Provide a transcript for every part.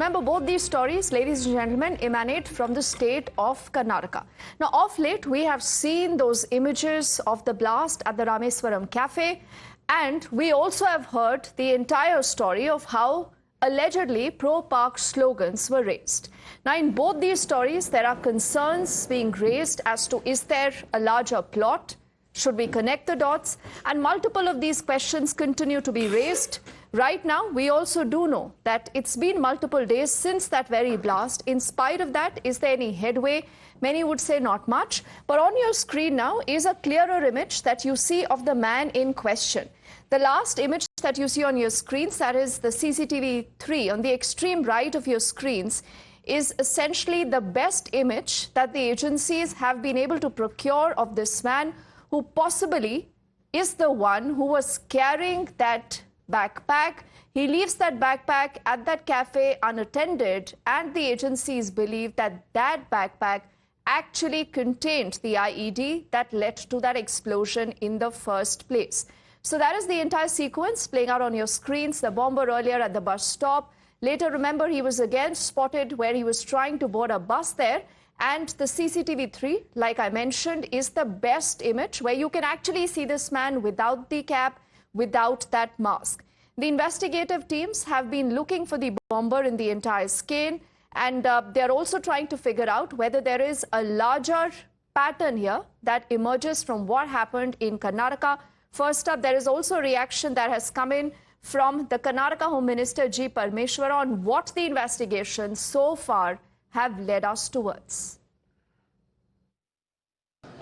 remember, both these stories, ladies and gentlemen, emanate from the state of Karnataka. Now, of late, we have seen those images of the blast at the Rameshwaram cafe, and we also have heard the entire story of how allegedly pro-park slogans were raised. Now, in both these stories, there are concerns being raised as to, is there a larger plot? Should we connect the dots? And multiple of these questions continue to be raised. Right now, we also do know that it's been multiple days since that very blast. In spite of that, is there any headway? Many would say not much. But on your screen now is a clearer image that you see of the man in question. The last image that you see on your screens, that is the CCTV 3 on the extreme right of your screens, is essentially the best image that the agencies have been able to procure of this man, who possibly is the one who was carrying that backpack. He leaves that backpack at that cafe unattended, and the agencies believe that that backpack actually contained the IED that led to that explosion in the first place. So that is the entire sequence playing out on your screens. The bomber earlier at the bus stop. Later, remember, he was again spotted where he was trying to board a bus there. And the CCTV 3, like I mentioned, is the best image where you can actually see this man without the cap, without that mask. The investigative teams have been looking for the bomber in the entire skein, and they're also trying to figure out whether there is a larger pattern here that emerges from what happened in Karnataka. First up, there is also a reaction that has come in from the Karnataka Home Minister G. Parameshwaram on what the investigations so far have led us towards.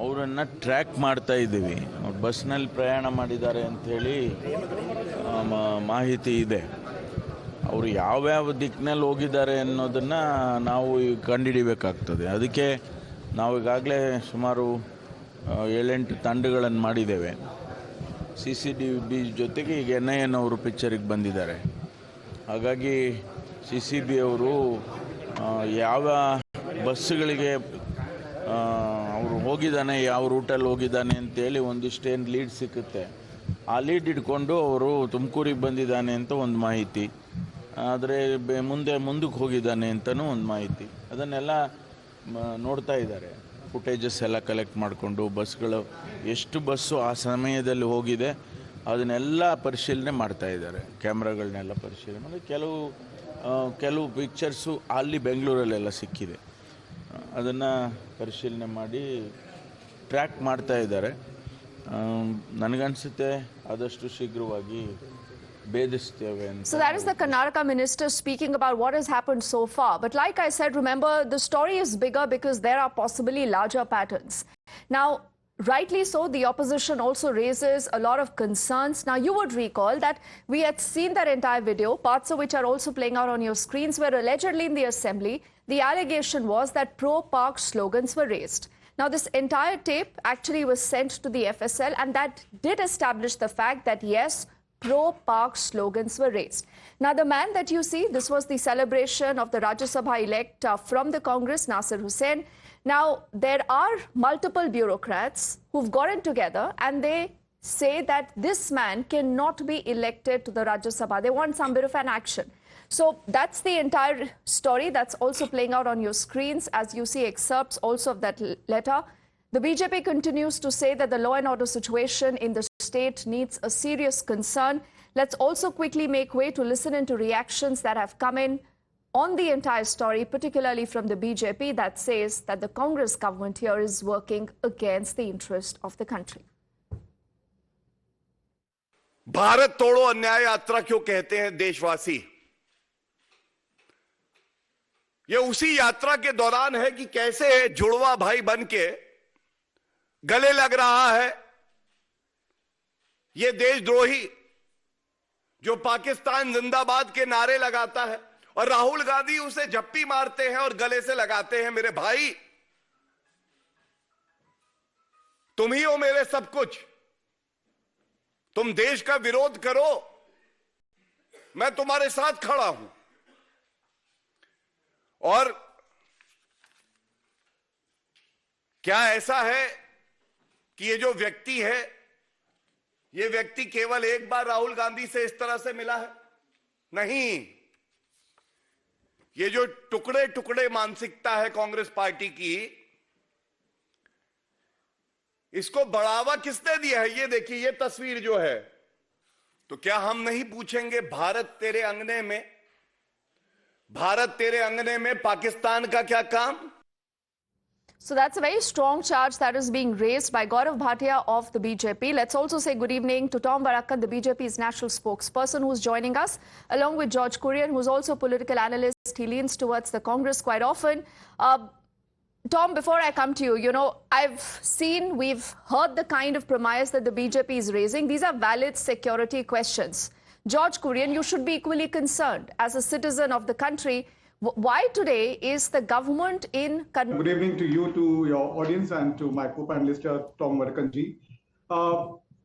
ಅವರನ್ನು track ಮಾಡ್ತಾ ಇದ್ದೀವಿ. ಅವ್ರು ಬಸ್ನಲ್ಲಿ ಪ್ರಯಾಣ ಮಾಡಿದ್ದಾರೆ ಅಂಥೇಳಿ ಮಾಹಿತಿ ಇದೆ. ಅವರು ಯಾವ್ಯಾವ ದಿಕ್ಕಿನಲ್ಲಿ ಹೋಗಿದ್ದಾರೆ ಅನ್ನೋದನ್ನು ನಾವು ಕಂಡುಹಿಡಿಬೇಕಾಗ್ತದೆ. ಅದಕ್ಕೆ ನಾವು ಈಗಾಗಲೇ ಸುಮಾರು 7-8 ತಂಡಗಳನ್ನು ಮಾಡಿದ್ದೇವೆ. CCTV ಜೊತೆಗೆ ಈಗ NIA ಅವರು ಪಿಕ್ಚರಿಗೆ ಬಂದಿದ್ದಾರೆ. ಹಾಗಾಗಿ CCB ಅವರು ಯಾವ ಬಸ್ಸುಗಳಿಗೆ ಅವರು ಹೋಗಿದ್ದಾನೆ, ಯಾವ ರೂಟಲ್ಲಿ ಹೋಗಿದ್ದಾನೆ ಅಂತೇಳಿ ಒಂದಿಷ್ಟೇನು ಲೀಡ್ ಸಿಕ್ಕುತ್ತೆ. ಆ ಲೀಡ್ ಇಟ್ಕೊಂಡು ಅವರು ತುಮಕೂರಿಗೆ ಬಂದಿದ್ದಾನೆ ಅಂತ ಒಂದು ಮಾಹಿತಿ, ಆದರೆ ಮುಂದಕ್ಕೆ ಹೋಗಿದ್ದಾನೆ ಅಂತಲೂ ಒಂದು ಮಾಹಿತಿ, ಅದನ್ನೆಲ್ಲ ನೋಡ್ತಾ ಇದ್ದಾರೆ. ಫುಟೇಜಸ್ ಎಲ್ಲ ಕಲೆಕ್ಟ್ ಮಾಡಿಕೊಂಡು ಬಸ್ಗಳು ಎಷ್ಟು ಬಸ್ಸು ಆ ಸಮಯದಲ್ಲಿ ಹೋಗಿದೆ ಅದನ್ನೆಲ್ಲ ಪರಿಶೀಲನೆ ಮಾಡ್ತಾ ಇದ್ದಾರೆ. ಕ್ಯಾಮ್ರಾಗಳನ್ನೆಲ್ಲ ಪರಿಶೀಲನೆ ಮಾಡಿ ಕೆಲವು ಪಿಕ್ಚರ್ಸು ಅಲ್ಲಿ ಬೆಂಗಳೂರಲ್ಲೆಲ್ಲ ಸಿಕ್ಕಿದೆ. ಅದನ್ನು ಪರಿಶೀಲನೆ ಮಾಡಿ ಟ್ರ್ಯಾಕ್ ಮಾಡ್ತಾ ಇದ್ದಾರೆ. ನನಗನ್ಸುತ್ತೆ ಆದಷ್ಟು ಶೀಘ್ರವಾಗಿ ಭೇದಿಸ್ತೇವೆ ಅಂತ. So that is the Karnataka minister speaking about what has happened so far. But like I said, remember, the story is bigger because there are possibly larger patterns. Now, rightly so, the opposition also raises a lot of concerns. Now, you would recall that we had seen that entire video, parts of which are also playing out on your screens, where allegedly in the assembly, the allegation was that pro-park slogans were raised. Now, this entire tape actually was sent to the FSL, and that did establish the fact that, yes, pro-park slogans were raised. Now, the man that you see, this was the celebration of the Rajya Sabha elect from the Congress, Nasir Hussain. Now, there are multiple bureaucrats who've gotten together and they say that this man cannot be elected to the Rajya Sabha. They want some bit of an action. So that's the entire story that's also playing out on your screens as you see excerpts also of that letter. The BJP continues to say that the law and order situation in the state needs a serious concern. Let's also quickly make way to listen into reactions that have come in on the entire story, particularly from the BJP, that says that the Congress government here is working against the interest of the country. Bharat तोड़ो अन्याय यात्रा क्यों कहते हैं देशवासी? ये उसी यात्रा के दौरान है कि कैसे जुड़वा भाई बनके गले लग रहा है ये देशद्रोही जो पाकिस्तान जिंदाबाद के नारे लगाता है, और राहुल गांधी उसे झप्पी मारते हैं और गले से लगाते हैं। मेरे भाई, तुम ही हो मेरे सब कुछ। तुम देश का विरोध करो, मैं तुम्हारे साथ खड़ा हूं। और क्या ऐसा है कि ये जो व्यक्ति है, ये व्यक्ति केवल एक बार राहुल गांधी से इस तरह से मिला है? नहीं, ये जो टुकड़े टुकड़े मानसिकता है कांग्रेस पार्टी की, इसको बढ़ावा किसने दिया है? ये देखिए, ये तस्वीर जो है, तो क्या हम नहीं पूछेंगे भारत तेरे अंगने में, भारत तेरे अंगने में पाकिस्तान का क्या काम? So that's a very strong charge that is being raised by Gaurav Bhatia of the BJP. Let's also say good evening to Tom Barakat, the BJP's national spokesperson, who's joining us, along with George Kurian, who's also a political analyst. He leans towards the Congress quite often. Tom, before I come to you, we've heard the kind of premise that the BJP is raising. These are valid security questions. George Kurian, you should be equally concerned as a citizen of the country. Why today is the government in Karnataka? Good evening to you, to your audience, and to my co-panelist, Tom Barakat.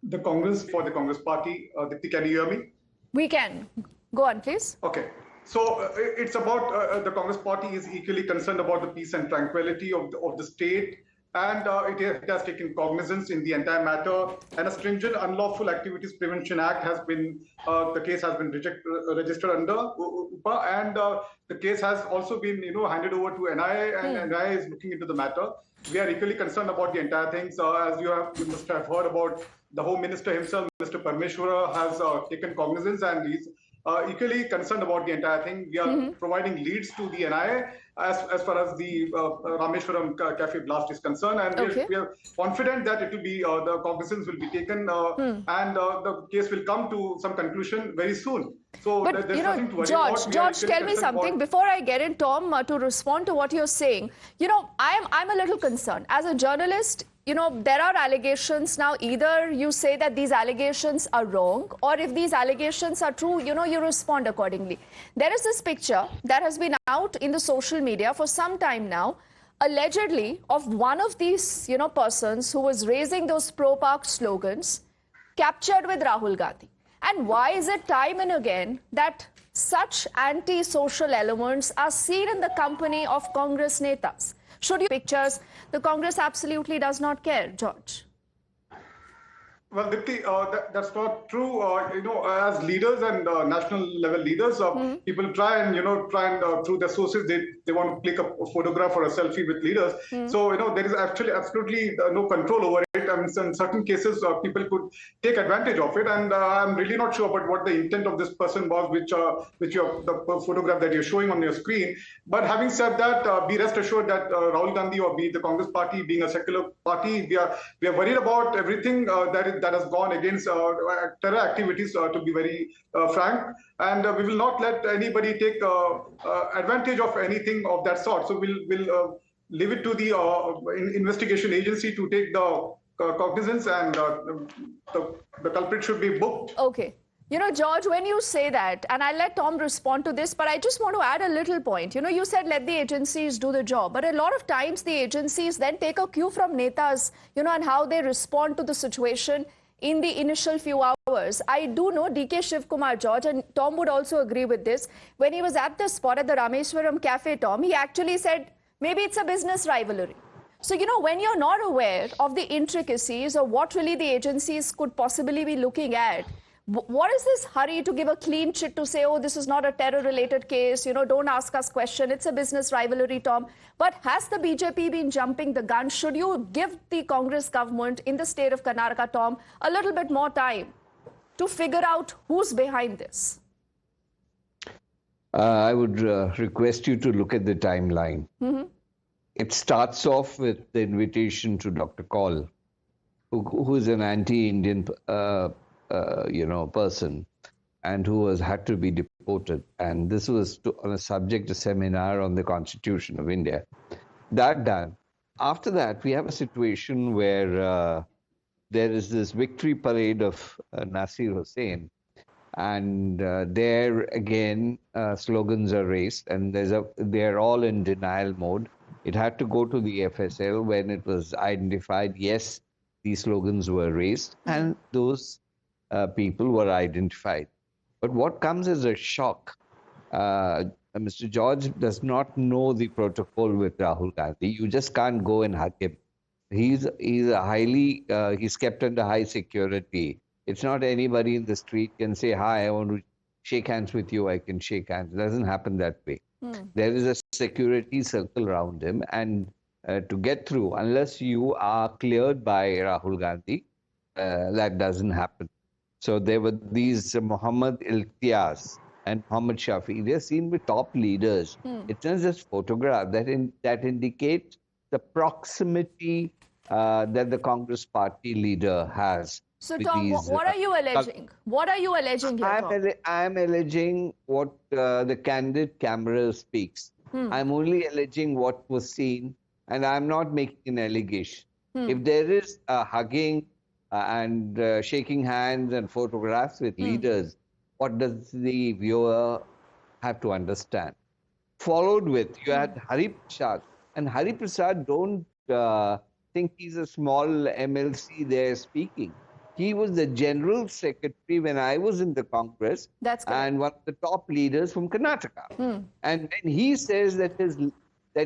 The Congress, for the Congress party, Dipti, can you hear me? We can. Go on, please. Okay. So it's about the Congress party is equally concerned about the peace and tranquility of the state, and it has taken cognizance in the entire matter. And a stringent Unlawful Activities Prevention Act has been, the case has been registered under UPA, and the case has also been, handed over to I.N.D.I.A, and I.N.D.I.A is looking into the matter. We are equally concerned about the entire thing. So as you must have heard about, the Home Minister himself, Mr. Rameshwaram, has taken cognizance, and he's equally concerned about the entire thing. We are providing leads to the I.N.D.I.A as far as the Rameshwaram cafe blast is concerned, and we are confident that it will be the cognizance will be taken, and the case will come to some conclusion very soon. So but there's nothing to worry about. George, tell me something before I get in, Tom, to respond to what you're saying. I'm a little concerned as a journalist. There are allegations now. Either you say that these allegations are wrong, or if these allegations are true, you respond accordingly. There is this picture that has been out in the social media for some time now, allegedly of one of these, persons who was raising those pro-Pak slogans, captured with Rahul Gandhi. And why is it time and again that such anti-social elements are seen in the company of Congress netas? Should you pictures, the Congress absolutely does not care, George. Well, Dipti, that's not true. As leaders and national level leaders, people try and through their sources, they want to click a photograph or a selfie with leaders. So there is actually absolutely no control over it. I mean, in certain cases, people could take advantage of it, and I'm really not sure about what the intent of this person was, the photograph that you're showing on your screen. But having said that, be rest assured that Rahul Gandhi or be the Congress party, being a secular party, we are worried about everything that has gone against terror activities, to be very frank, and we will not let anybody take advantage of anything of that sort. So we'll leave it to the investigation agency to take the cognizance, and the culprit should be booked. Okay. George, when you say that, and I'll let Tom respond to this, but I just want to add a little point. You said let the agencies do the job, but a lot of times the agencies then take a cue from netas, and how they respond to the situation in the initial few hours. I do know DK Shivkumar, George, and Tom would also agree with this. When he was at the spot at the Rameshwaram cafe, Tom, he actually said, maybe it's a business rivalry. So, when you're not aware of the intricacies of what really the agencies could possibly be looking at, what is this hurry to give a clean chit to say, oh, this is not a terror-related case, don't ask us question, it's a business rivalry, Tom. But has the BJP been jumping the gun? Should you give the Congress government in the state of Karnataka, Tom, a little bit more time to figure out who's behind this? I would request you to look at the timeline. It starts off with the invitation to Dr. Kaul, who is an anti-Indian person, and who had to be deported. And this was on a subject, a seminar on the Constitution of India. That done. After that, we have a situation where there is this victory parade of Nasir Hussain. And there again, slogans are raised, and they're all in denial mode. It had to go to the FSL when it was identified, yes, these slogans were raised, and those people were identified. But what comes as a shock, Mr. George does not know the protocol with Rahul Gandhi. You just can't go and hug him. He's kept under high security. It's not anybody in the street can say, hi, I want to shake hands with you, I can shake hands. It doesn't happen that way. There is a security circle around him, and to get through, unless you are cleared by Rahul Gandhi, that doesn't happen. So there were these Muhammad Iltias and Muhammad Shafi. They're seen with top leaders. It's not just photograph that indicates the proximity that the Congress party leader has. So, Tom, what are you alleging? What are you alleging here, Tom? I'm alleging what the candid camera speaks. I'm only alleging what was seen, and I'm not making an allegation. If there is a hugging and shaking hands and photographs with leaders, what does the viewer have to understand? Followed with, you had Hari Prasad. And Hari Prasad, don't think he's a small MLC there speaking. He was the general secretary when I was in the Congress. That's correct. And one of the top leaders from Karnataka. And when he says that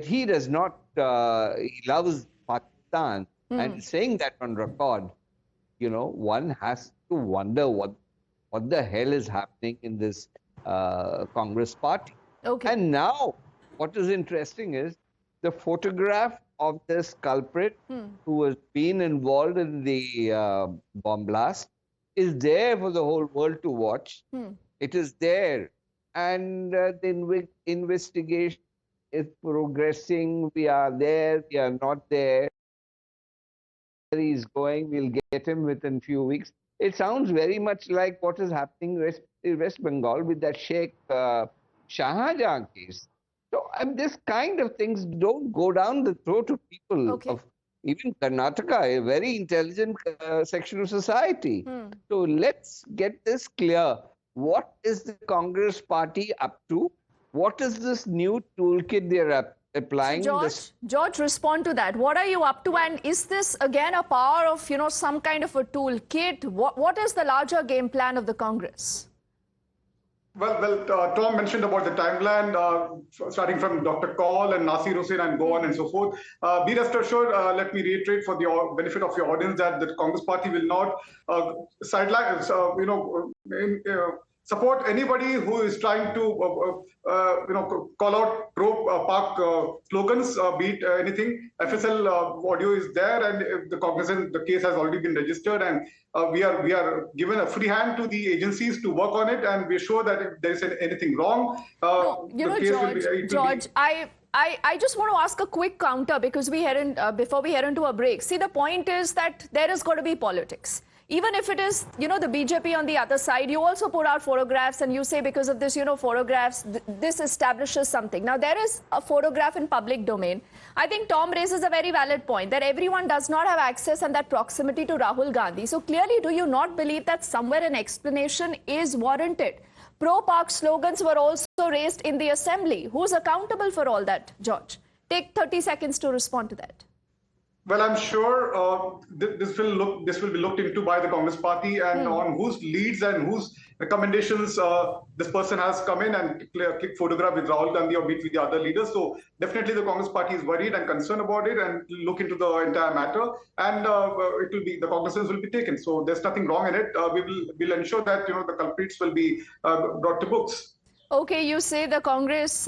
he does not, he loves Pakistan, and saying that on record, you know, one has to wonder what the hell is happening in this Congress party. Okay. And now, what is interesting is the photograph of this culprit who has been involved in the bomb blast is there for the whole world to watch. It is there. And the investigation is progressing. We are there, we are not there. Where he's going, we'll get him within a few weeks. It sounds very much like what is happening in West Bengal with that Sheikh Shahjahan case. So this kind of things don't go down the throat of people of even Karnataka, a very intelligent section of society. So let's get this clear. What is the Congress party up to? What is this new toolkit they're applying? So George, respond to that. What are you up to? And is this again a power of, you know, some kind of a toolkit? What is the larger game plan of the Congress? Well, Tom mentioned about the timeline, starting from Dr. Kaul and Nasir Hussain and go on and so forth. Be rest assured, let me reiterate for the benefit of your audience that the Congress party will not sideline, support anybody who is trying to, call out pro-Pak slogans, be it anything. FSL audio is there, and the Cognizant, the case has already been registered, and we are given a free hand to the agencies to work on it, and we're sure that if there is anything wrong, George, I just want to ask a quick counter because before we head into a break. See, the point is that there is going to be politics. Even if it is, you know, the BJP on the other side, you also put out photographs and you say because of this, you know, photographs, this establishes something. Now, there is a photograph in public domain. I think Tom raises a very valid point that everyone does not have access and that proximity to Rahul Gandhi. So clearly, do you not believe that somewhere an explanation is warranted? Pro-Pak slogans were also raised in the assembly. Who's accountable for all that, George? Take 30 seconds to respond to that. Well, I'm sure this will be looked into by the Congress party, and on whose leads and whose recommendations this person has come in and click photograph with Rahul Gandhi or meet with the other leaders. So definitely the Congress party is worried and concerned about it and look into the entire matter, and the cognizance will be taken. So there's nothing wrong in it. We'll ensure that the culprits will be brought to books. Okay, you say the Congress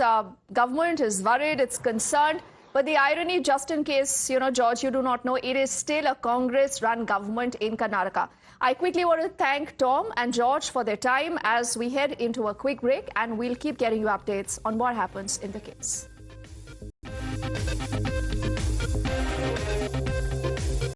government is worried, it's concerned. But the irony, just in case, George, you do not know, it is still a Congress-run government in Karnataka. I quickly want to thank Tom and George for their time as we head into a quick break, and we'll keep getting you updates on what happens in the case.